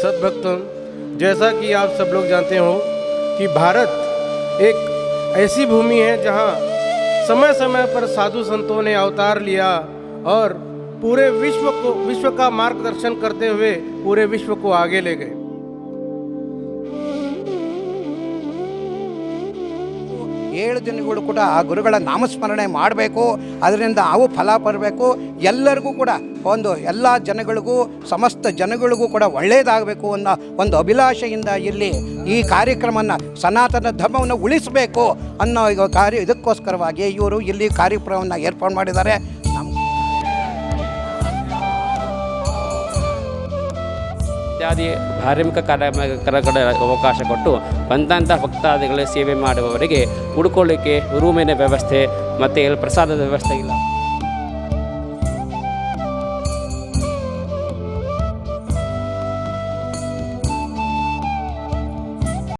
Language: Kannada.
सद्भक्तों, जैसा कि आप सब लोग जानते हो कि भारत एक ऐसी भूमि है जहाँ समय समय पर साधु संतों ने अवतार लिया और पूरे विश्व का मार्गदर्शन करते हुए पूरे विश्व को आगे ले गए। 7 ದಿನಗಳು ಕೂಡ ಆ ಗುರುಗಳ ನಾಮಸ್ಮರಣೆ ಮಾಡಬೇಕು, ಅದರಿಂದ ಅವು ಫಲ ಬರಬೇಕು, ಎಲ್ಲರಿಗೂ ಕೂಡ ಎಲ್ಲ ಜನಗಳಿಗೂ ಸಮಸ್ತ ಜನಗಳಿಗೂ ಕೂಡ ಒಳ್ಳೆಯದಾಗಬೇಕು ಅನ್ನೋ ಒಂದು ಅಭಿಲಾಷೆಯಿಂದ ಇಲ್ಲಿ ಈ ಕಾರ್ಯಕ್ರಮವನ್ನು ಸನಾತನ ಧರ್ಮವನ್ನು ಉಳಿಸಬೇಕು ಅನ್ನೋ ಇದಕ್ಕೋಸ್ಕರವಾಗಿ ಇವರು ಇಲ್ಲಿ ಕಾರ್ಯಕ್ರಮವನ್ನು ಏರ್ಪಾಡು ಮಾಡಿದ್ದಾರೆ. ಇತ್ಯಾದಿ ಧಾರ್ಮಿಕ ಕಾರ್ಯಕ್ರಮಗಳ ಅವಕಾಶ ಕೊಟ್ಟು ಬಂದಂಥ ಭಕ್ತಾದಿಗಳ ಸೇವೆ ಮಾಡುವವರಿಗೆ ಉಳ್ಕೊಳ್ಳಿಕ್ಕೆ ರೂಮಿನ ವ್ಯವಸ್ಥೆ ಮತ್ತು ಪ್ರಸಾದದ ವ್ಯವಸ್ಥೆ ಇಲ್ಲ.